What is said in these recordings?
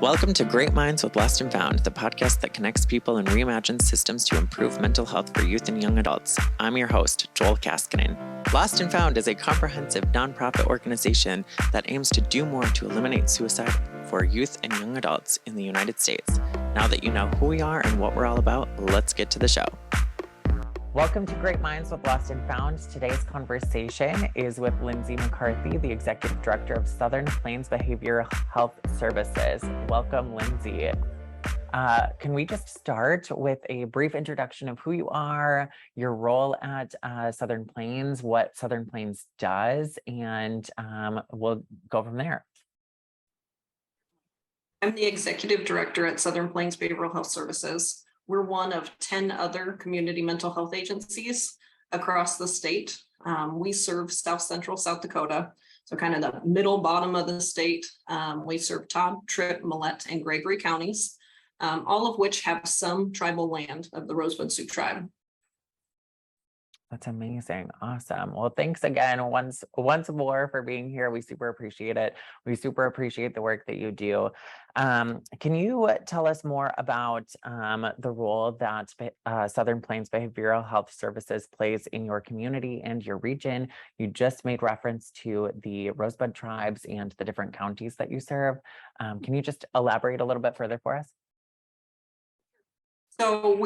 Welcome to Great Minds with Lost&Found, the podcast that connects people and reimagines systems to improve mental health for youth and young adults. I'm your host, Joel Kaskinen. Lost&Found is a comprehensive nonprofit organization that aims to do more to eliminate suicide for youth and young adults in the United States. Now that you know who we are and what we're all about, let's get to the show. Welcome to Great Minds with Lost&Found. Today's conversation is with Lindsey McCarthy, the Executive Director of Southern Plains Behavioral Health Services. Welcome, Lindsey. Can we just start with a brief introduction of who you are, your role at Southern Plains, what Southern Plains does, and we'll go from there. I'm the Executive Director at Southern Plains Behavioral Health Services. We're one of 10 other community mental health agencies across the state. We serve South Central South Dakota, so kind of the middle bottom of the state. We serve Todd, Tripp, Millette, and Gregory counties, all of which have some tribal land of the Rosebud Sioux tribe. That's amazing. Awesome. Well, thanks again once more for being here. We super appreciate it. We super appreciate the work that you do. Can you tell us more about the role that Southern Plains Behavioral Health Services plays in your community and your region? You just made reference to the Rosebud tribes and the different counties that you serve. Can you just elaborate a little bit further for us? So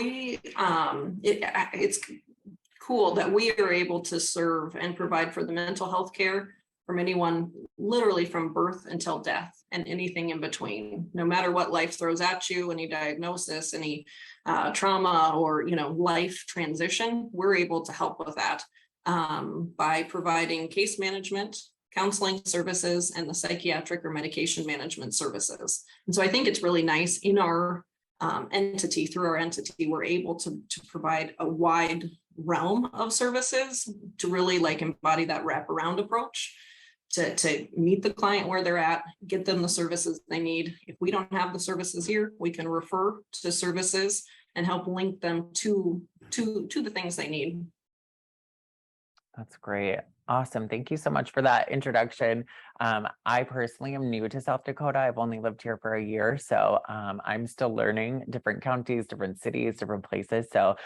it's cool that we are able to serve and provide for the mental health care from anyone literally from birth until death and anything in between. No matter what life throws at you, any diagnosis, any trauma or life transition, we're able to help with that by providing case management, counseling services, and the psychiatric or medication management services. And so I think it's really nice in our entity, through our entity, we're able to provide a wide realm of services to really embody that wraparound approach to meet the client where they're at, get them the services they need. If we don't have the services here, we can refer to services and help link them to the things they need. That's great. Awesome. Thank you so much for that introduction. I personally am new to South Dakota. I've only lived here for a year, so I'm still learning different counties, different cities, different places. So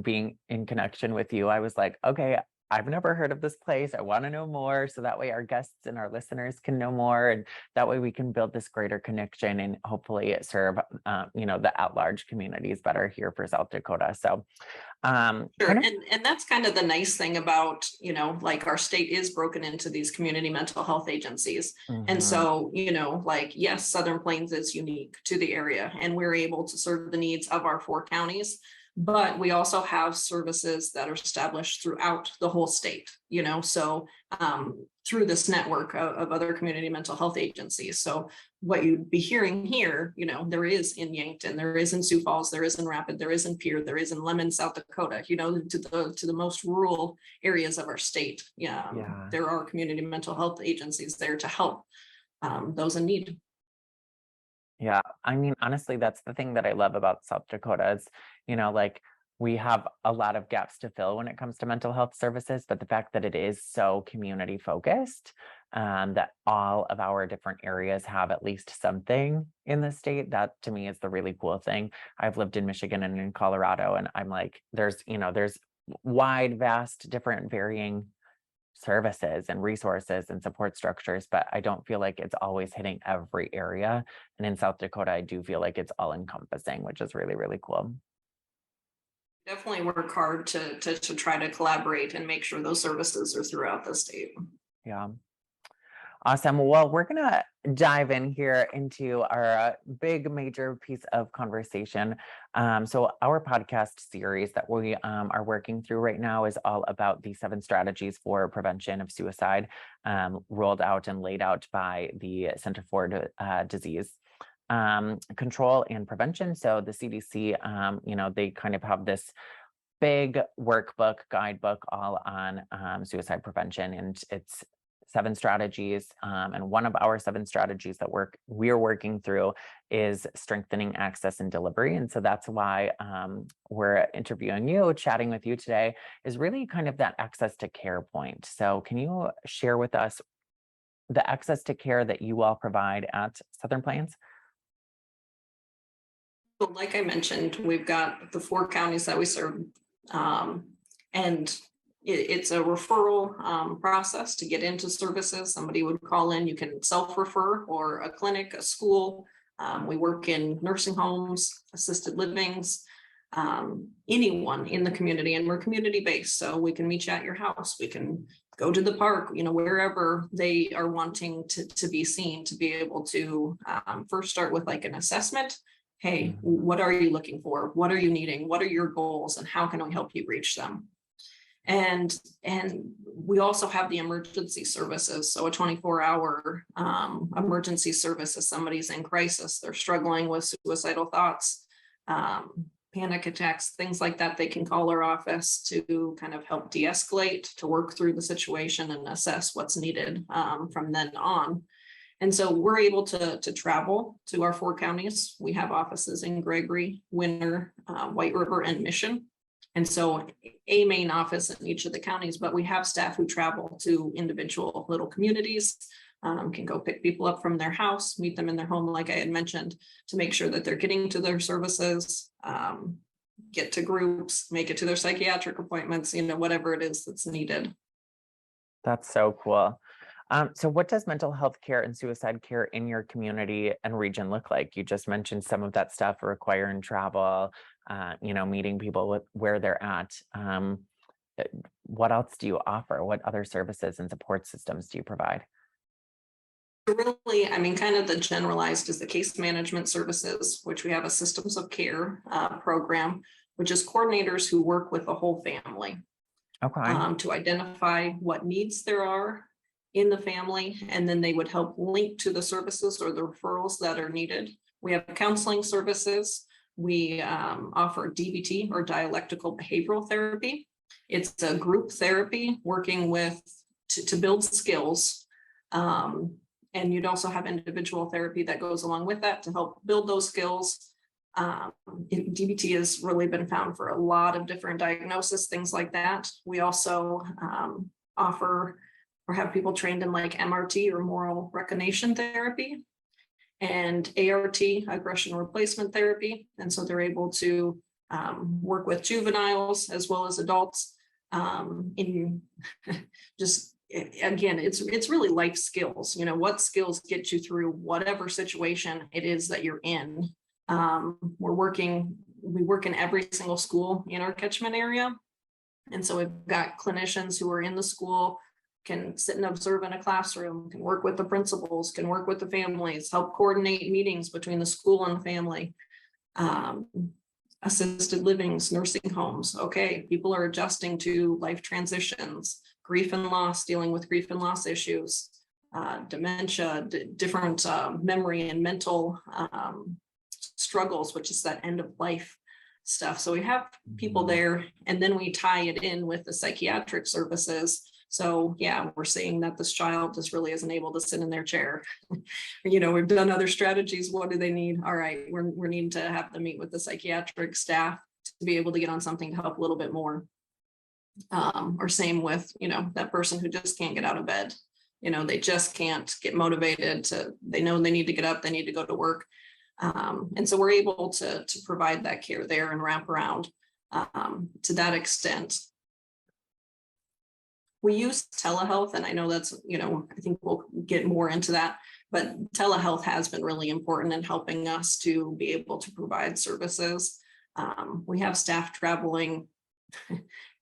being in connection with you, I was like, okay, I've never heard of this place. I want to know more. So that way our guests and our listeners can know more. And that way we can build this greater connection and hopefully serve, the at-large communities better here for South Dakota. So sure. And that's kind of the nice thing about, our state is broken into these community mental health agencies. Mm-hmm. And so, yes, Southern Plains is unique to the area and we're able to serve the needs of our 4 counties. But we also have services that are established throughout the whole state, so through this network of other community mental health agencies. So what you'd be hearing here, there is in Yankton, there is in Sioux Falls, there is in Rapid, there is in Pierre, there is in Lemon, South Dakota, to the most rural areas of our state. There are community mental health agencies there to help those in need. Yeah, I mean, honestly, that's the thing that I love about South Dakota is, we have a lot of gaps to fill when it comes to mental health services, but the fact that it is so community focused, that all of our different areas have at least something in the state, that to me is the really cool thing. I've lived in Michigan and in Colorado, and I'm like, there's wide, vast, different varying services and resources and support structures, but I don't feel like it's always hitting every area. And in South Dakota, I do feel like it's all encompassing, which is really, really cool. Definitely work hard to try to collaborate and make sure those services are throughout the state. Yeah. Awesome. Well, we're going to dive in here into our big major piece of conversation. So our podcast series that we are working through right now is all about the 7 strategies for prevention of suicide, rolled out and laid out by the Center for Disease Control and Prevention. So the CDC, they kind of have this big workbook, guidebook all on suicide prevention, and it's 7 strategies. And one of our 7 strategies that we're working through is strengthening access and delivery. And so that's why we're interviewing you, chatting with you today, is really kind of that access to care point. So can you share with us the access to care that you all provide at Southern Plains? So like I mentioned, we've got the 4 counties that we serve. And it's a referral process to get into services. Somebody would call in, you can self-refer, or a clinic, a school. We work in nursing homes, assisted livings, anyone in the community, and we're community-based. So we can meet you at your house. We can go to the park, wherever they are wanting to be seen, to be able to first start with like an assessment. Hey, what are you looking for? What are you needing? What are your goals? And how can we help you reach them? And we also have the emergency services. So a 24-hour emergency service if somebody's in crisis, they're struggling with suicidal thoughts, panic attacks, things like that. They can call our office to kind of help de-escalate, to work through the situation and assess what's needed from then on. And so we're able to travel to our 4 counties. We have offices in Gregory, Winter, White River, and Mission. And so a main office in each of the counties, but we have staff who travel to individual little communities, can go pick people up from their house, meet them in their home, like I had mentioned, to make sure that they're getting to their services, get to groups, make it to their psychiatric appointments, whatever it is that's needed. That's so cool. So what does mental health care and suicide care in your community and region look like? You just mentioned some of that stuff requiring travel, meeting people where they're at. What else do you offer? What other services and support systems do you provide? Really, kind of the generalized is the case management services, which we have a systems of care program, which is coordinators who work with the whole family to identify what needs there are in the family, and then they would help link to the services or the referrals that are needed. We have counseling services. We offer DBT, or dialectical behavioral therapy. It's a group therapy working with to build skills. And you'd also have individual therapy that goes along with that to help build those skills. DBT has really been found for a lot of different diagnoses, things like that. We also offer or have people trained in like MRT, or moral recognition therapy, and ART, aggression replacement therapy. And so they're able to work with juveniles as well as adults in just, again, it's really life skills. What skills get you through whatever situation it is that you're in. We work in every single school in our catchment area. And so we've got clinicians who are in the school, can sit and observe in a classroom, can work with the principals, can work with the families, help coordinate meetings between the school and the family. Assisted livings, nursing homes. Okay, people are adjusting to life transitions, grief and loss, dealing with grief and loss issues, dementia, different memory and mental struggles, which is that end of life stuff. So we have people there, and then we tie it in with the psychiatric services. So yeah, we're seeing that this child just really isn't able to sit in their chair. We've done other strategies. What do they need? All right, we're needing to have them meet with the psychiatric staff to be able to get on something to help a little bit more. Or same with, that person who just can't get out of bed. They just can't get motivated they know they need to get up, they need to go to work. And so we're able to provide that care there and wrap around to that extent. We use telehealth, and I know that's, I think we'll get more into that, but telehealth has been really important in helping us to be able to provide services. We have staff traveling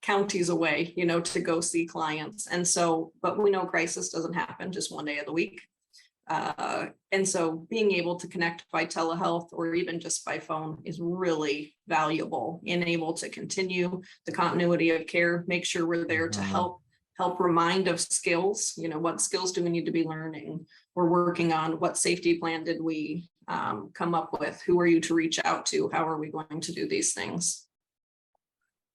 counties away, to go see clients. And so, but we know crisis doesn't happen just one day of the week. And so being able to connect by telehealth or even just by phone is really valuable in able to continue the continuity of care, make sure we're there to help remind of skills, what skills do we need to be learning? We're working on what safety plan did we come up with? Who are you to reach out to? How are we going to do these things?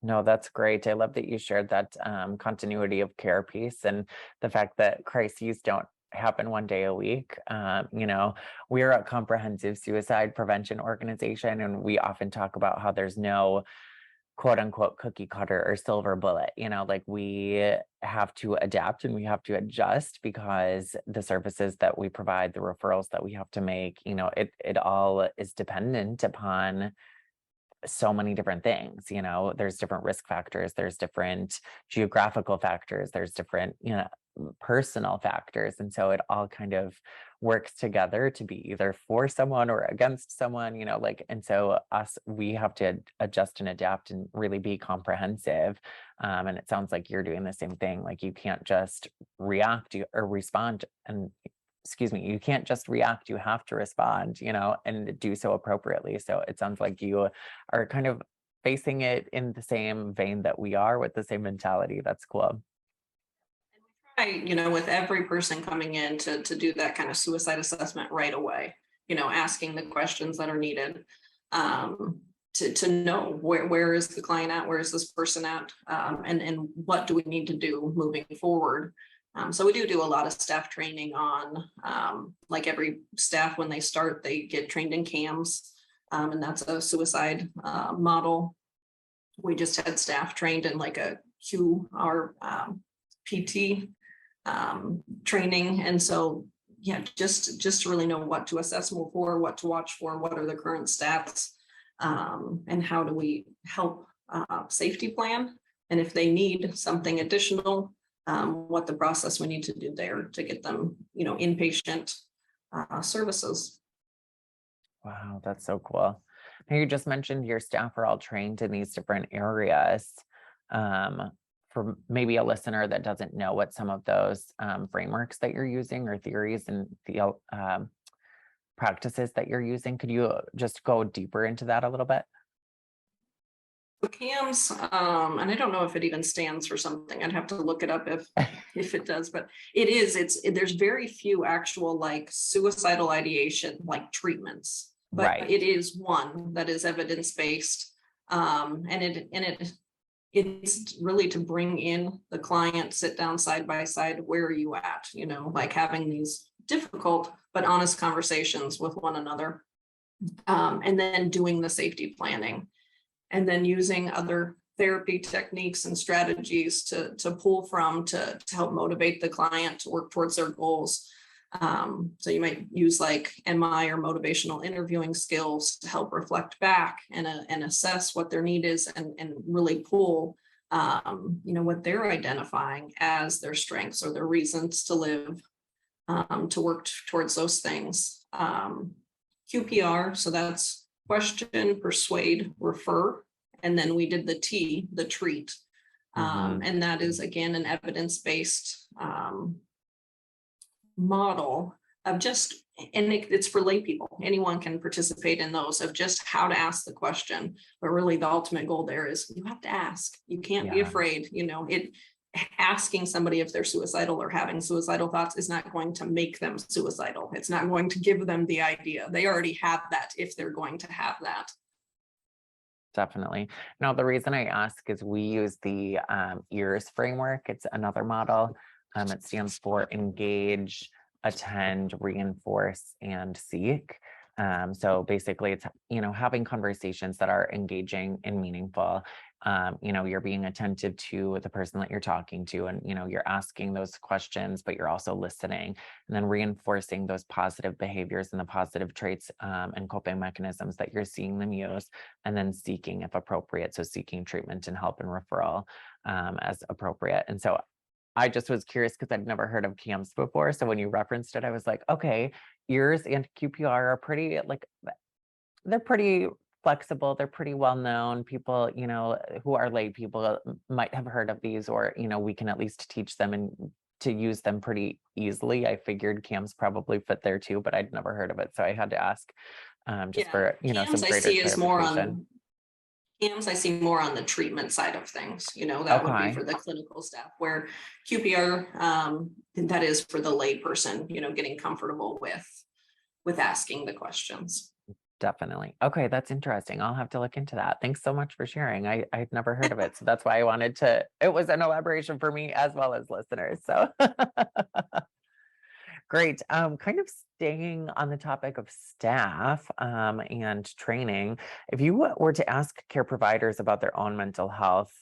No, that's great. I love that you shared that continuity of care piece, and the fact that crises don't happen one day a week. We're a comprehensive suicide prevention organization, and we often talk about how there's no quote unquote cookie cutter or silver bullet. Like we have to adapt and we have to adjust because the services that we provide, the referrals that we have to make, it all is dependent upon so many different things. There's different risk factors, there's different geographical factors, there's different, personal factors. And so it all kind of works together to be either for someone or against someone, and so we have to adjust and adapt and really be comprehensive. And it sounds like you're doing the same thing. Like you can't just react or respond and excuse me, you can't just react, you have to respond, and do so appropriately. So it sounds like you are kind of facing it in the same vein that we are, with the same mentality. That's cool. With every person coming in to do that kind of suicide assessment right away, asking the questions that are needed, to know where is the client at, where is this person at, and what do we need to do moving forward. So we do a lot of staff training on, like every staff, when they start, they get trained in CAMS, and that's a suicide model. We just had staff trained in like a QR PT training. And so, yeah, just to really know what to assess more for, what to watch for, what are the current stats, and how do we help safety plan, and if they need something additional, what the process we need to do there to get them, inpatient services. Wow, that's so cool. Now you just mentioned your staff are all trained in these different areas. For maybe a listener that doesn't know what some of those frameworks that you're using or theories and the practices that you're using, could you just go deeper into that a little bit? CAMS, and I don't know if it even stands for something. I'd have to look it up if it does, but there's very few actual like suicidal ideation like treatments, but Right. it is one that is evidence-based. And it's really to bring in the client, sit down side by side, where are you at, like having these difficult but honest conversations with one another, and then doing the safety planning, and then using other therapy techniques and strategies to pull from to help motivate the client to work towards their goals. So you might use like MI or motivational interviewing skills to help reflect back and assess what their need is, and really pull what they're identifying as their strengths or their reasons to live, to work towards those things. QPR, so that's question, persuade, refer, and then we did the T, the treat. And that is again an evidence-based model of just, and it's for lay people. Anyone can participate in those, of just how to ask the question. But really the ultimate goal there is you have to ask. You can't be afraid. Asking somebody if they're suicidal or having suicidal thoughts is not going to make them suicidal. It's not going to give them the idea. They already have that if they're going to have that. Definitely. Now, the reason I ask is we use the EARS framework. It's another model. It stands for engage, attend, reinforce, and seek. So basically it's, having conversations that are engaging and meaningful. You're being attentive to the person that you're talking to, and, you're asking those questions, but you're also listening, and then reinforcing those positive behaviors and the positive traits and coping mechanisms that you're seeing them use, and then seeking if appropriate. So seeking treatment and help and referral as appropriate. And so I just was curious because I'd never heard of CAMS before. So when you referenced it, I was like, okay, EARS and QPR are pretty, they're pretty flexible. They're pretty well known. People, who are lay people might have heard of these, or, we can at least teach them and to use them pretty easily. I figured CAMS probably fit there too, but I'd never heard of it. So I had to ask for, CAMS some greater clarification. CAMS I see more on the treatment side of things, that would be for the clinical staff, where QPR, that is for the lay person, getting comfortable with asking the questions. Definitely. Okay, that's interesting. I'll have to look into that. Thanks so much for sharing. I'd never heard of it. So that's why I wanted to, it was an elaboration for me as well as listeners. So Great. Kind of staying on the topic of staff and training, if you were to ask care providers about their own mental health,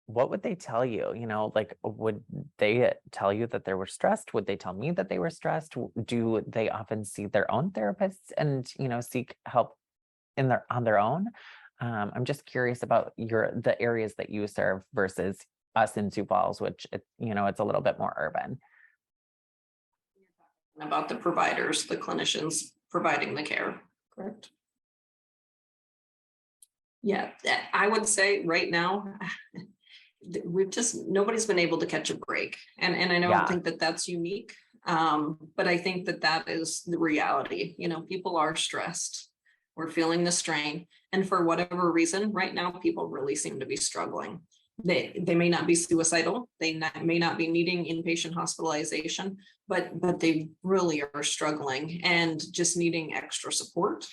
what would they tell you? Like, would they tell you that they were stressed? Would they tell me that they were stressed? Do they often see their own therapists and, seek help on their own? I'm just curious about the areas that you serve versus us in Sioux Falls, which it's a little bit more urban. About the providers, the clinicians providing the care, correct? Yeah, I would say right now, nobody's been able to catch a break. And I don't think that that's unique. But I think that is the reality. People are stressed. We're feeling the strain. And for whatever reason, right now, people really seem to be struggling. They may not be suicidal. They may not be needing inpatient hospitalization, but they really are struggling and just needing extra support,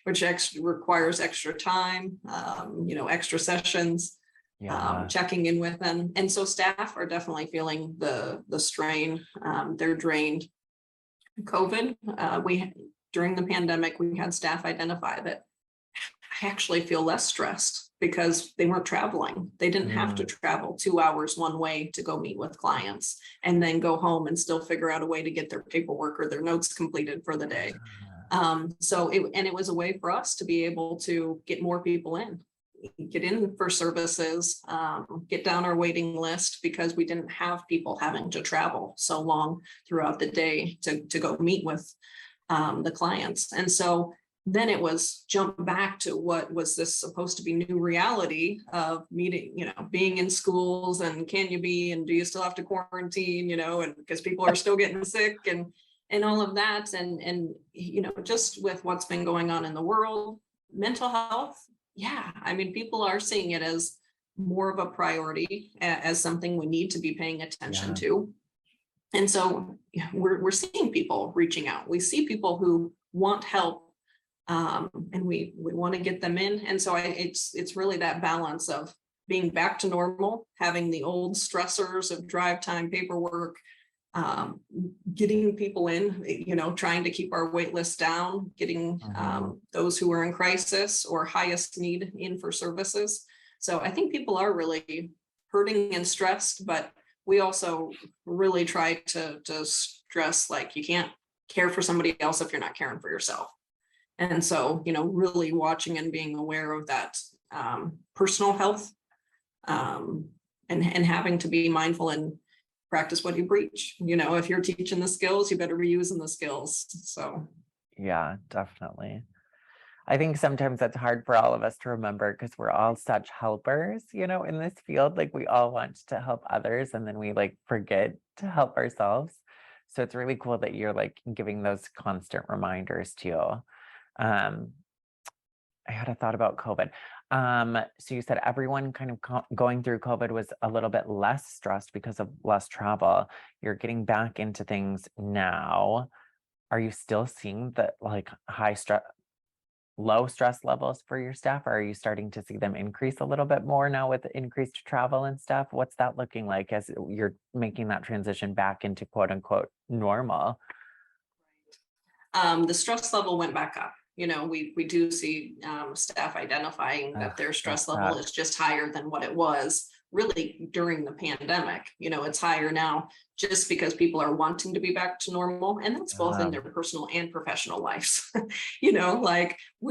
which requires extra time, extra sessions, checking in with them. And so staff are definitely feeling the strain. They're drained. COVID, during the pandemic, we had staff identify that I actually feel less stressed because they weren't traveling. They didn't have to travel 2 hours one way to go meet with clients and then go home and still figure out a way to get their paperwork or their notes completed for the day. So it was a way for us to be able to get more people get in for services, get down our waiting list because we didn't have people having to travel so long throughout the day to go meet with the clients. And so then it was jump back to what was this supposed to be new reality of meeting, being in schools and can you be, and do you still have to quarantine, and because people are still getting sick and all of that. And just with what's been going on in the world, mental health. Yeah. I mean, people are seeing it as more of a priority, as something we need to be paying attention to. And so we're seeing people reaching out. We see people who want help. And we want to get them in. And so it's really that balance of being back to normal, having the old stressors of drive time, paperwork, getting people in, trying to keep our wait list down, getting those who are in crisis or highest need in for services. So I think people are really hurting and stressed, but we also really try to stress, like, you can't care for somebody else if you're not caring for yourself. And so, really watching and being aware of that personal health and having to be mindful and practice what you preach. If you're teaching the skills, you better be using the skills. So. Yeah, definitely. I think sometimes that's hard for all of us to remember because we're all such helpers, in this field. Like, we all want to help others and then we forget to help ourselves. So it's really cool that you're giving those constant reminders too. I had a thought about COVID. So you said everyone kind of going through COVID was a little bit less stressed because of less travel. You're getting back into things now. Are you still seeing the low stress levels for your staff? Or are you starting to see them increase a little bit more now with increased travel and stuff? What's that looking like as you're making that transition back into quote unquote normal? The stress level went back up. We do see staff identifying that their stress level is just higher than what it was really during the pandemic. It's higher now just because people are wanting to be back to normal, and that's both in their personal and professional lives. We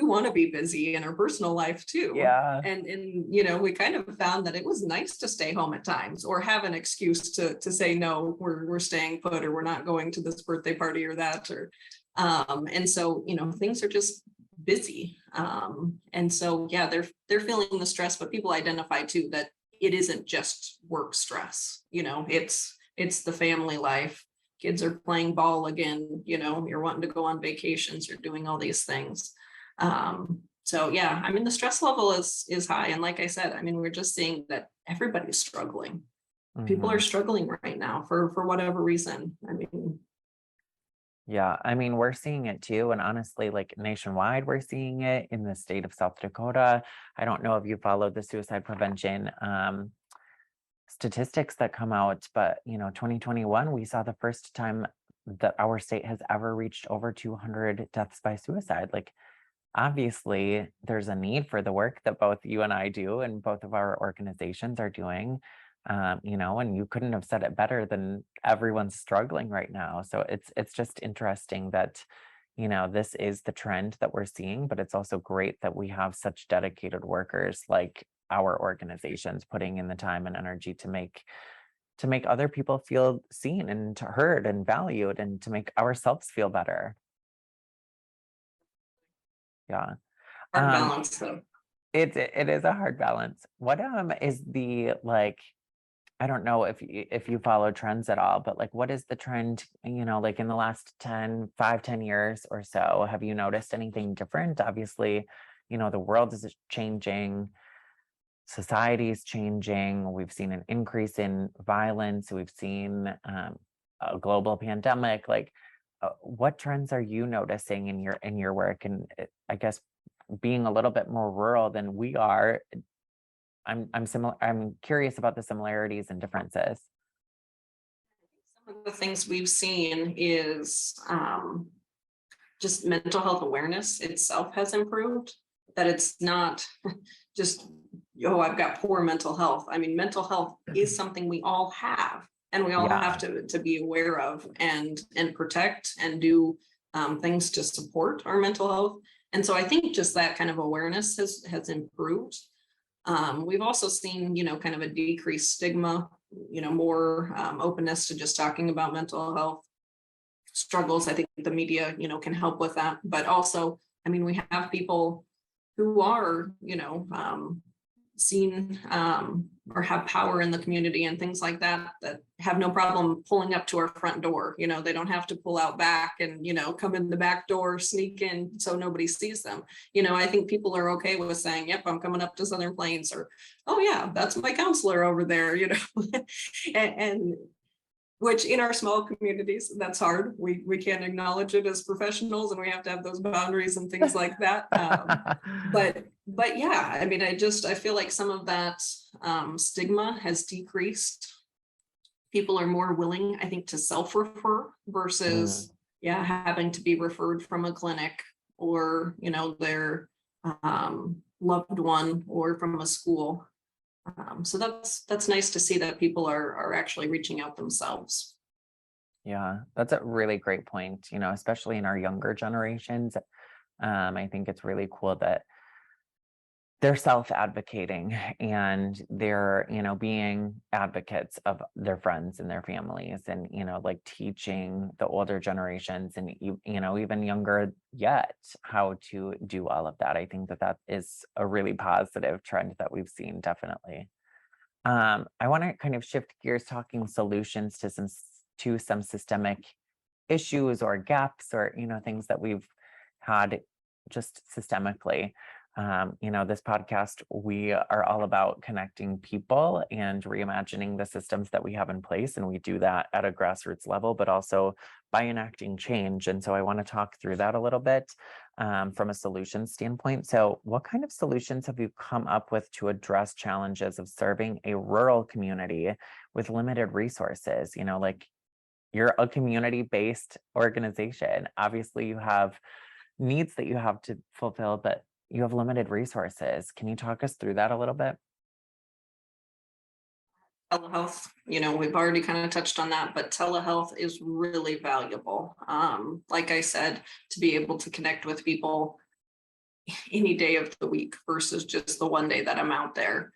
want to be busy in our personal life too. Yeah. And we kind of found that it was nice to stay home at times or have an excuse to say, no, we're staying put, or we're not going to this birthday party or that, or and so, things are just busy. And so, yeah, they're feeling the stress, but people identify too that it isn't just work stress. It's the family life. Kids are playing ball again. You're wanting to go on vacations. You're doing all these things. So, yeah, I mean, the stress level is high. And like I said, I mean, we're just seeing that everybody's struggling. People are struggling right now for whatever reason. I mean, yeah, I mean, we're seeing it too. And honestly, nationwide, we're seeing it in the state of South Dakota. I don't know if you followed the suicide prevention statistics that come out, but 2021, we saw the first time that our state has ever reached over 200 deaths by suicide. Like, obviously, there's a need for the work that both you and I do, and both of our organizations are doing. And you couldn't have said it better than everyone's struggling right now. So it's just interesting that, this is the trend that we're seeing, but it's also great that we have such dedicated workers like our organizations putting in the time and energy to make other people feel seen and heard and valued, and to make ourselves feel better. Yeah. Hard Um, balance though. it is a hard balance. What is the, like, I don't know if you follow trends at all, but like, what is the trend, like in the last 5-10 years or so? Have you noticed anything different? Obviously, the world is changing, society is changing. We've seen an increase in violence. We've seen a global pandemic. Like, what trends are you noticing in your work? And I guess being a little bit more rural than we are, I'm curious about the similarities and differences. Some of the things we've seen is just mental health awareness itself has improved, that it's not just, oh, I've got poor mental health. I mean, mental health is something we all have, and we all have Yeah. to be aware of and protect and do things to support our mental health. And so I think just that kind of awareness has improved. We've also seen, kind of a decreased stigma, more openness to just talking about mental health struggles. I think the media, can help with that. But also, I mean, we have people who are, seen or have power in the community and things like that, that have no problem pulling up to our front door. They don't have to pull out back and, come in the back door, sneak in so nobody sees them. I think people are okay with saying, yep, I'm coming up to Southern Plains, or, oh yeah, that's my counselor over there, and which in our small communities, that's hard. We can't acknowledge it as professionals, and we have to have those boundaries and things like that. But yeah, I mean, I feel like some of that stigma has decreased. People are more willing, I think, to self-refer Mm, versus, having to be referred from a clinic, or, their loved one, or from a school. So that's nice to see that people are actually reaching out themselves. yeah, that's a really great point, especially in our younger generations. I think it's really cool that they're self-advocating, and they're, being advocates of their friends and their families, and, like teaching the older generations, and, even younger yet, how to do all of that. I think that is a really positive trend that we've seen, definitely. I want to kind of shift gears, talking solutions to some systemic issues or gaps, or things that we've had just systemically. This podcast, we are all about connecting people and reimagining the systems that we have in place, and we do that at a grassroots level, but also by enacting change. And so I want to talk through that a little bit, from a solution standpoint. So what kind of solutions have you come up with to address challenges of serving a rural community with limited resources? Like, you're a community-based organization. Obviously, you have needs that you have to fulfill, but you have limited resources. Can you talk us through that a little bit? Telehealth, we've already kind of touched on that, but telehealth is really valuable. Like I said, to be able to connect with people any day of the week versus just the one day that I'm out there.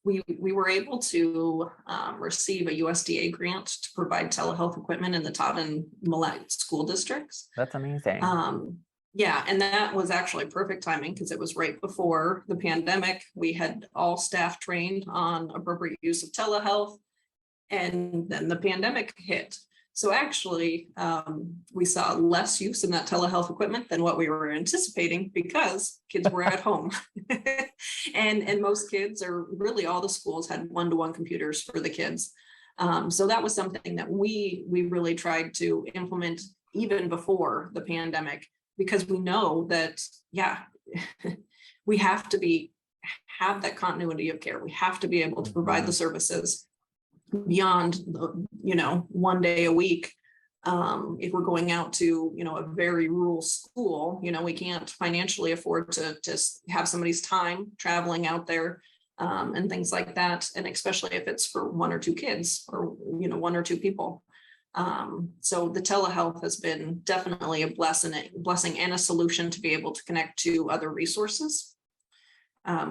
We were able to receive a USDA grant to provide telehealth equipment in the Todd and Millette school districts. That's amazing. Yeah, and that was actually perfect timing because it was right before the pandemic. We had all staff trained on appropriate use of telehealth, and then the pandemic hit. So actually, we saw less use in that telehealth equipment than what we were anticipating, because kids were at home. and most kids, or really all the schools, had one-to-one computers for the kids. So that was something that we really tried to implement even before the pandemic, because we know that, we have to have that continuity of care. We have to be able to provide the services beyond the, one day a week, If we're going out to, a very rural school, we can't financially afford to have somebody's time traveling out there, and things like that. And especially if it's for one or two kids or, one or two people. So the telehealth has been definitely a blessing and a solution to be able to connect to other resources.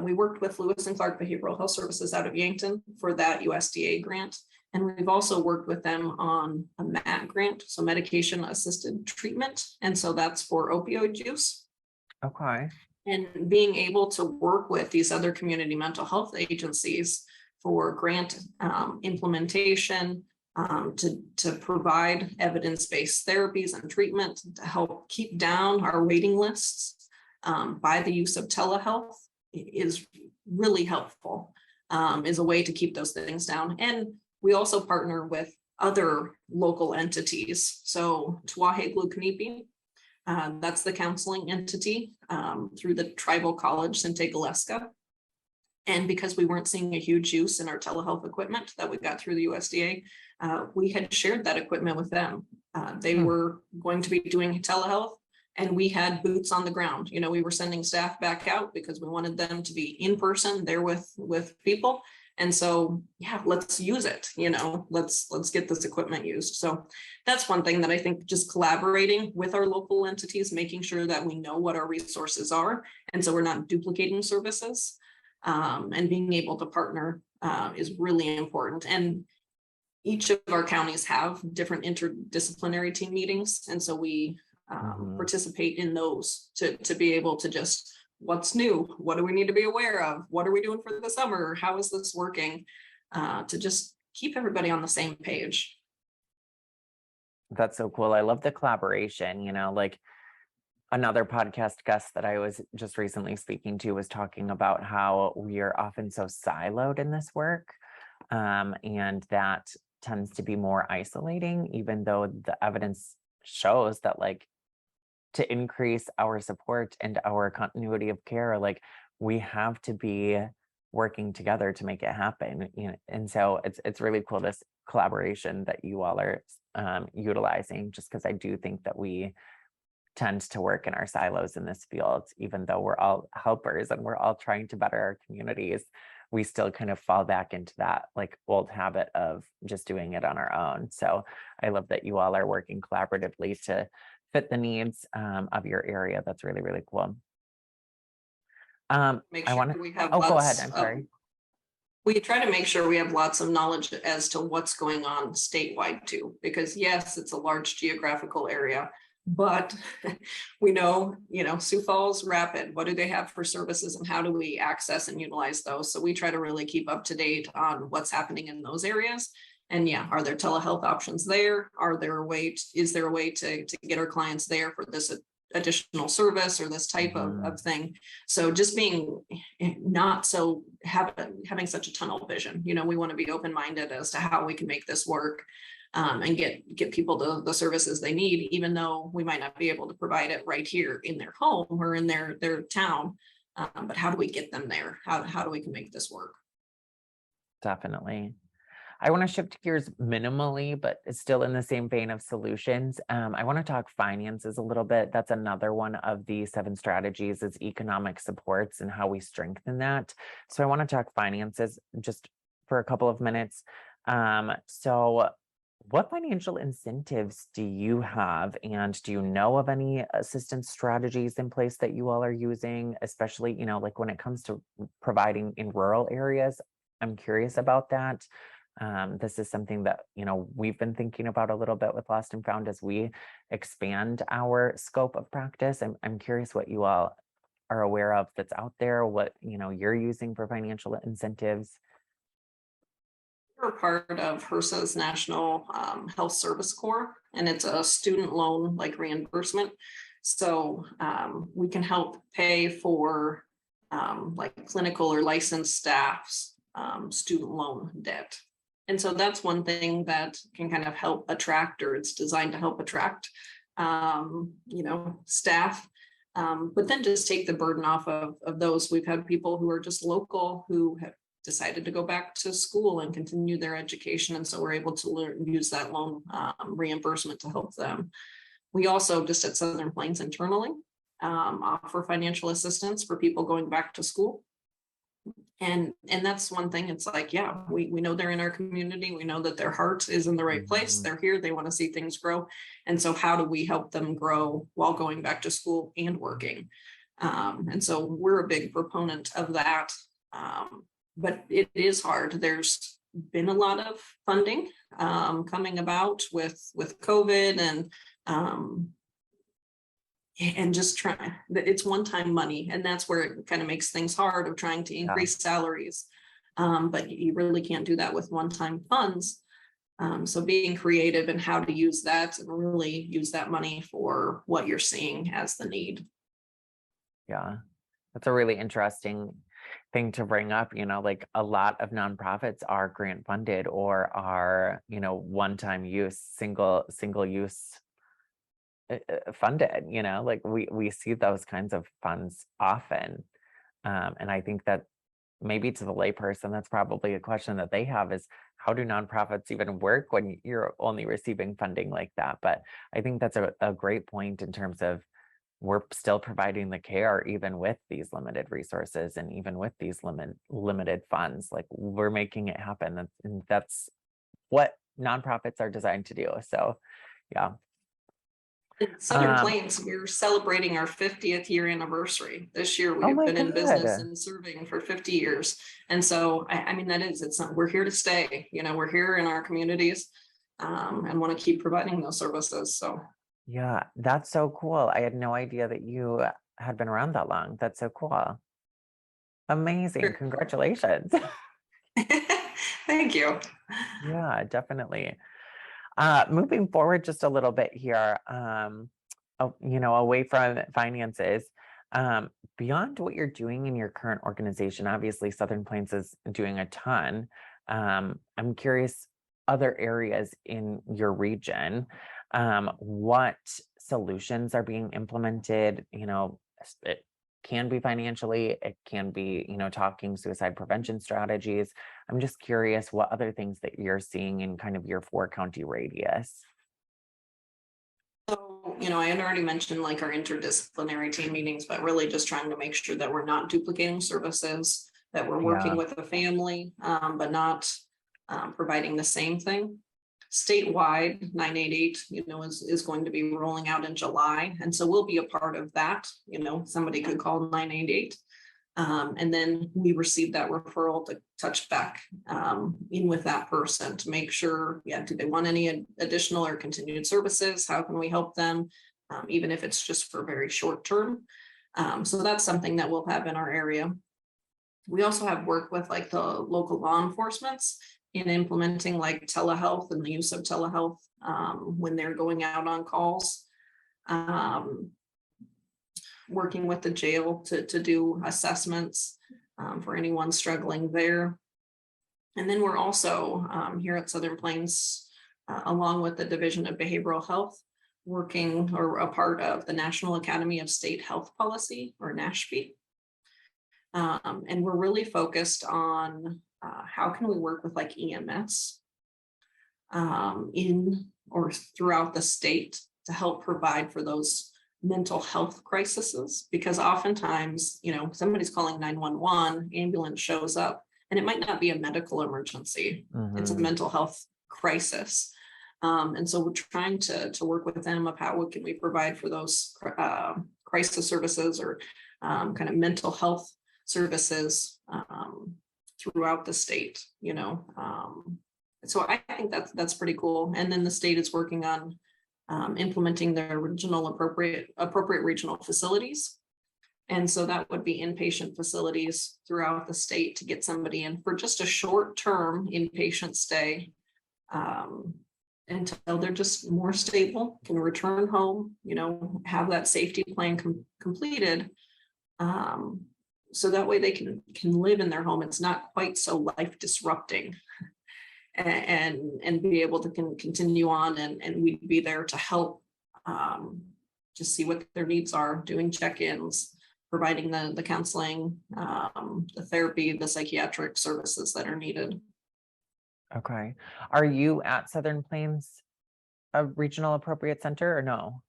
We worked with Lewis and Clark Behavioral Health Services out of Yankton for that USDA grant. And we've also worked with them on a MAT grant, so medication assisted treatment. And so that's for opioid use. Okay. And being able to work with these other community mental health agencies for grant implementation, to provide evidence-based therapies and treatment to help keep down our waiting lists by the use of telehealth is really helpful, is a way to keep those things down. And we also partner with other local entities. So Tuahe Glukanipi, that's the counseling entity through the tribal college, Sinte Galeska. And because we weren't seeing a huge use in our telehealth equipment that we got through the USDA, we had shared that equipment with them. They were going to be doing telehealth, and we had boots on the ground. We were sending staff back out because we wanted them to be in person there with people. And so, yeah, let's use it, let's get this equipment used. So that's one thing that I think, just collaborating with our local entities, making sure that we know what our resources are. And so we're not duplicating services, and being able to partner is really important. And each of our counties have different interdisciplinary team meetings. And so we participate in those to be able to just, what's new? What do we need to be aware of? What are we doing for the summer? How is this working? To just keep everybody on the same page. That's so cool. I love the collaboration, like another podcast guest that I was just recently speaking to was talking about how we are often so siloed in this work. And that tends to be more isolating, even though the evidence shows that to increase our support and our continuity of care, we have to be working together to make it happen. And so it's really cool, this collaboration that you all are utilizing, just because I do think that we tend to work in our silos in this field, even though we're all helpers and we're all trying to better our communities. We still kind of fall back into that old habit of just doing it on our own. So I love that you all are working collaboratively to fit the needs of your area. That's really, really cool. Make sure we have go ahead. I'm sorry. We try to make sure we have lots of knowledge as to what's going on statewide too, because yes, it's a large geographical area, but we know, Sioux Falls, Rapid, what do they have for services and how do we access and utilize those? So we try to really keep up to date on what's happening in those areas. And yeah, are there telehealth options there? Is there a way to get our clients there for this additional service or this type of thing? So just being not so having such a tunnel vision, we want to be open-minded as to how we can make this work, and get people the services they need, even though we might not be able to provide it right here in their home or in their town. But how do we get them there? How do we can make this work? Definitely. I want to shift gears minimally, but it's still in the same vein of solutions. I want to talk finances a little bit. That's another one of the 7 strategies, is economic supports and how we strengthen that. So I want to talk finances just for a couple of minutes. So what financial incentives do you have? And do you know of any assistance strategies in place that you all are using, especially, when it comes to providing in rural areas? I'm curious about that. This is something that, we've been thinking about a little bit with Lost and Found as we expand our scope of practice. I'm curious what you all are aware of that's out there, what, you're using for financial incentives. We're part of HRSA's National Health Service Corps, and it's a student loan reimbursement. So we can help pay for clinical or licensed staff's student loan debt. And so that's one thing that can kind of help attract, or it's designed to help attract, staff. But then just take the burden off of those. We've had people who are just local who have decided to go back to school and continue their education. And so we're able to use that loan reimbursement to help them. We also, just at Southern Plains internally, offer financial assistance for people going back to school. And that's one thing. It's like, yeah, we know they're in our community. We know that their heart is in the right place. They're here. They want to see things grow. And so how do we help them grow while going back to school and working? And so we're a big proponent of that. But it is hard. There's been a lot of funding coming about with COVID and just trying, it's one-time money, and that's where it kind of makes things hard of trying to increase salaries. But you really can't do that with one-time funds. So being creative in how to use that and really use that money for what you're seeing as the need. Yeah, that's a really interesting thing to bring up. Like a lot of nonprofits are grant funded or are, one-time use, single use funded. Like we see those kinds of funds often. And I think that maybe to the layperson, that's probably a question that they have is, how do nonprofits even work when you're only receiving funding like that? But I think that's a great point in terms of we're still providing the care even with these limited resources and even with these limited funds. Like we're making it happen. And that's what nonprofits are designed to do. So yeah. Southern Plains, we're celebrating our 50th year anniversary this year. We've been in business and serving for 50 years. And so, I mean, we're here to stay, we're here in our communities and want to keep providing those services. So. Yeah, that's so cool. I had no idea that you had been around that long. That's so cool. Amazing. Sure. Congratulations. Thank you. Yeah, definitely. Moving forward just a little bit here, away from finances, beyond what you're doing in your current organization, obviously Southern Plains is doing a ton. I'm curious, other areas in your region, what solutions are being implemented? It can be financially, it can be, talking suicide prevention strategies. I'm just curious what other things that you're seeing in kind of your 4-county radius. So, I had already mentioned like our interdisciplinary team meetings, but really just trying to make sure that we're not duplicating services, that we're working with the family, but not providing the same thing. Statewide 988, is going to be rolling out in July. And so we'll be a part of that. Somebody could call 988. And then we receive that referral to touch back in with that person to make sure, do they want any additional or continued services? How can we help them? Even if it's just for very short term. So that's something that we'll have in our area. We also have work with like the local law enforcements in implementing like telehealth and the use of telehealth when they're going out on calls. Working with the jail to do assessments for anyone struggling there. And then we're also here at Southern Plains, along with the Division of Behavioral Health, working or a part of the National Academy of State Health Policy, or NASHP. And we're really focused on how can we work with like EMS in or throughout the state to help provide for those mental health crises, because oftentimes, somebody's calling 911, ambulance shows up, and it might not be a medical emergency. It's a mental health crisis. And so we're trying to work with them of what can we provide for those crisis services or kind of mental health services throughout the state, So I think that's pretty cool. And then the state is working on implementing their regional appropriate regional facilities. And so that would be inpatient facilities throughout the state to get somebody in for just a short-term inpatient stay until they're just more stable, can return home, have that safety plan completed. So that way they can live in their home. It's not quite so life disrupting. And be able to continue on, and we'd be there to help just see what their needs are, doing check-ins, providing the counseling, the therapy, the psychiatric services that are needed. Okay. Are you at Southern Plains, a regional appropriate center, or no?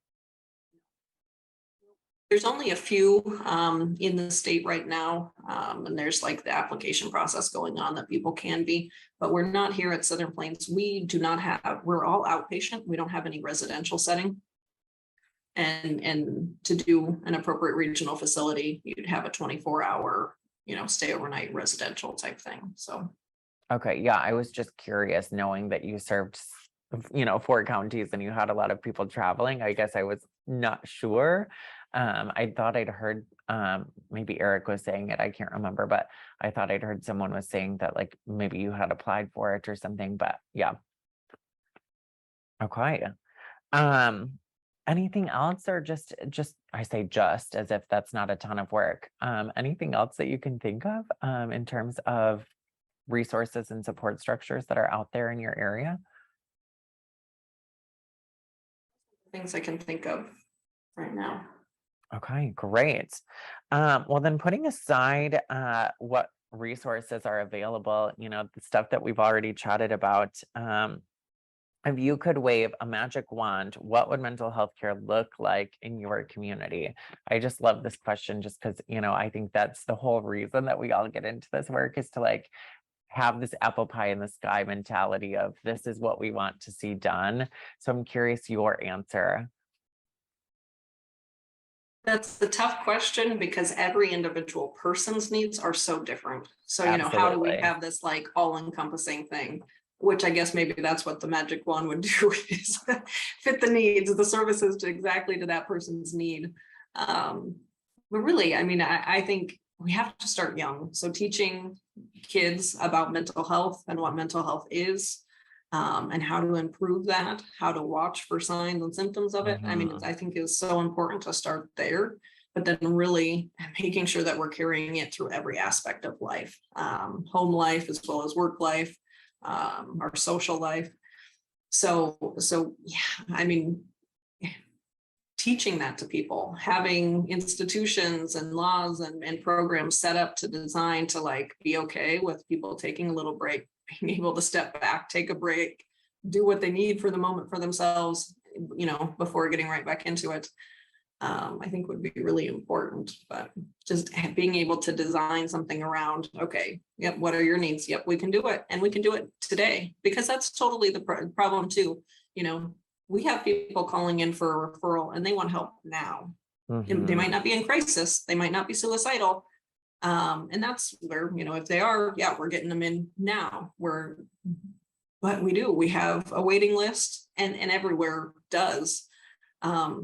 There's only a few in the state right now, and there's like the application process going on that people can be, but we're not here at Southern Plains. We do not have, we're all outpatient. We don't have any residential setting. And to do an appropriate regional facility, you'd have a 24-hour, stay overnight residential type thing. So. Okay. Yeah. I was just curious, knowing that you served, 4 counties and you had a lot of people traveling. I guess I was not sure. I thought I'd heard, maybe Eric was saying it, I can't remember, but I thought I'd heard someone was saying that like maybe you had applied for it or something, but yeah. Okay. Anything else, or just I say just as if that's not a ton of work. Anything else that you can think of in terms of resources and support structures that are out there in your area? Things I can think of right now. Okay, great. Well, then putting aside what resources are available, the stuff that we've already chatted about, if you could wave a magic wand, what would mental health care look like in your community? I just love this question just because, I think that's the whole reason that we all get into this work, is to like have this apple pie in the sky mentality of this is what we want to see done. So I'm curious your answer. That's the tough question because every individual person's needs are so different. So, how do we Absolutely. have this like all-encompassing thing? Which I guess maybe that's what the magic wand would do, is fit the needs, the services to exactly to that person's need. But really, I think we have to start young. So teaching kids about mental health and what mental health is, and how to improve that, how to watch for signs and symptoms of it. I think is so important to start there, but then really making sure that we're carrying it through every aspect of life, home life as well as work life, our social life. So yeah, teaching that to people, having institutions and laws and programs set up to design to like be okay with people taking a little break, being able to step back, take a break, do what they need for the moment for themselves, before getting right back into it. I think would be really important, but just being able to design something around, okay, yep, what are your needs? Yep, we can do it. And we can do it today, because that's totally the problem too. We have people calling in for a referral and they want help now. They might not be in crisis. They might not be suicidal. And that's where, if they are, yeah, we're getting them in now. But we have a waiting list, and everywhere does.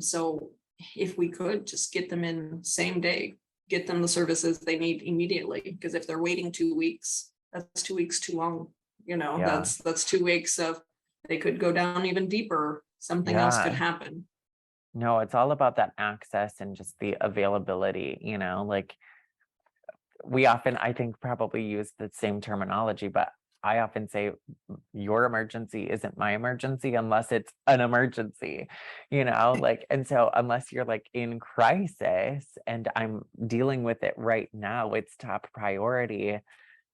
So if we could just get them in same day, get them the services they need immediately, because if they're waiting 2 weeks, that's 2 weeks too long. Yeah. That's 2 weeks of, they could go down even deeper. Something else could Yeah. happen. No, it's all about that access and just the availability, like we often, I think, probably use the same terminology, but I often say your emergency isn't my emergency unless it's an emergency, and so unless you're like in crisis and I'm dealing with it right now, it's top priority.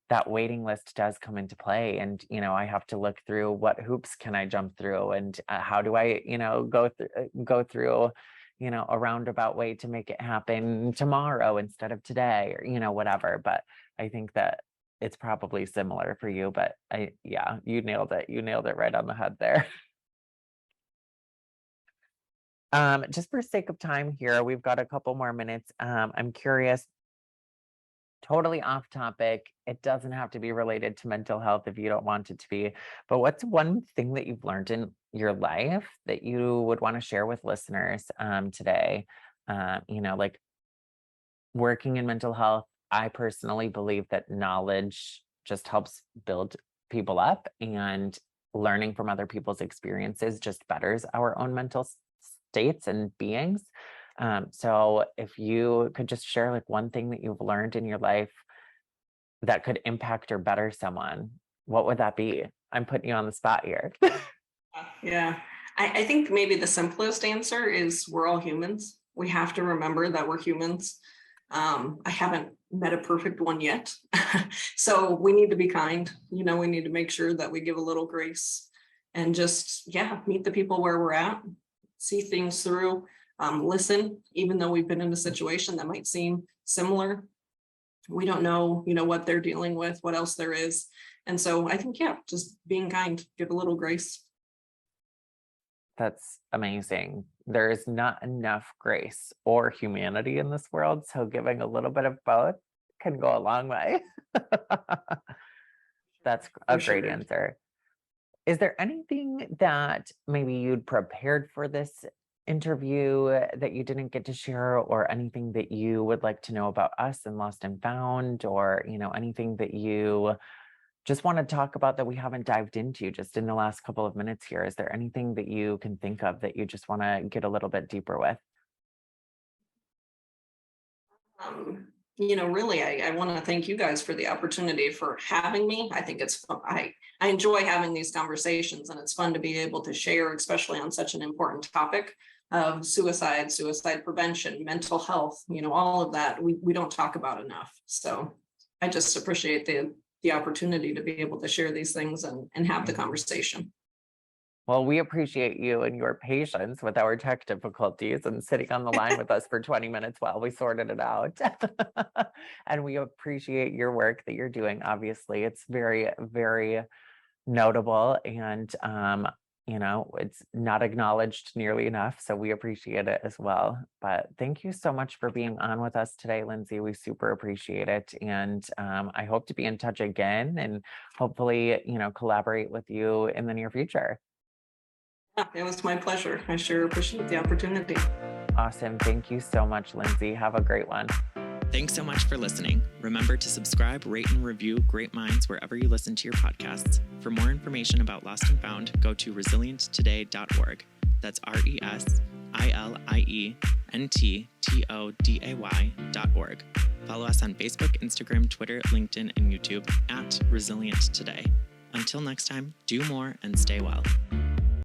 That waiting list does come into play, and I have to look through what hoops can I jump through, and how do I go through a roundabout way to make it happen tomorrow instead of today, or whatever. But I think that it's probably similar for you, but you nailed it right on the head there. Just for sake of time here, we've got a couple more minutes. I'm curious, totally off topic. It doesn't have to be related to mental health if you don't want it to be, but what's one thing that you've learned in your life that you would want to share with listeners today? Like working in mental health, I personally believe that knowledge just helps build people up, and learning from other people's experiences just betters our own mental states and beings. So if you could just share like one thing that you've learned in your life that could impact or better someone, what would that be? I'm putting you on the spot here. Yeah. I think maybe the simplest answer is we're all humans. We have to remember that we're humans. I haven't met a perfect one yet. So we need to be kind, we need to make sure that we give a little grace and just, meet the people where we're at, see things through, listen, even though we've been in a situation that might seem similar. We don't know, what they're dealing with, what else there is. And so I think, just being kind, give a little grace. That's amazing. There is not enough grace or humanity in this world, so giving a little bit of both can go a long way. That's a For great sure. answer. Is there anything that maybe you'd prepared for this interview that you didn't get to share, or anything that you would like to know about us and Lost and Found, or anything that you just want to talk about that we haven't dived into just in the last couple of minutes here? Is there anything that you can think of that you just want to get a little bit deeper with? Really, I want to thank you guys for the opportunity for having me. I think it's fun. I enjoy having these conversations, and it's fun to be able to share, especially on such an important topic of suicide prevention, mental health, all of that we don't talk about enough. So I just appreciate the opportunity to be able to share these things and have the conversation. Well, we appreciate you and your patience with our tech difficulties and sitting on the line with us for 20 minutes while we sorted it out. And we appreciate your work that you're doing. Obviously, it's very, very notable, and it's not acknowledged nearly enough. So we appreciate it as well. But thank you so much for being on with us today, Lindsey. We super appreciate it. And I hope to be in touch again and hopefully, collaborate with you in the near future. Yeah, it was my pleasure. I sure appreciate the opportunity. Awesome. Thank you so much, Lindsey. Have a great one. Thanks so much for listening. Remember to subscribe, rate, and review Great Minds wherever you listen to your podcasts. For more information about Lost and Found, go to resilienttoday.org. That's RESILIENTTODAY.org. Follow us on Facebook, Instagram, Twitter, LinkedIn, and YouTube @Resilient Today. Until next time, do more and stay well.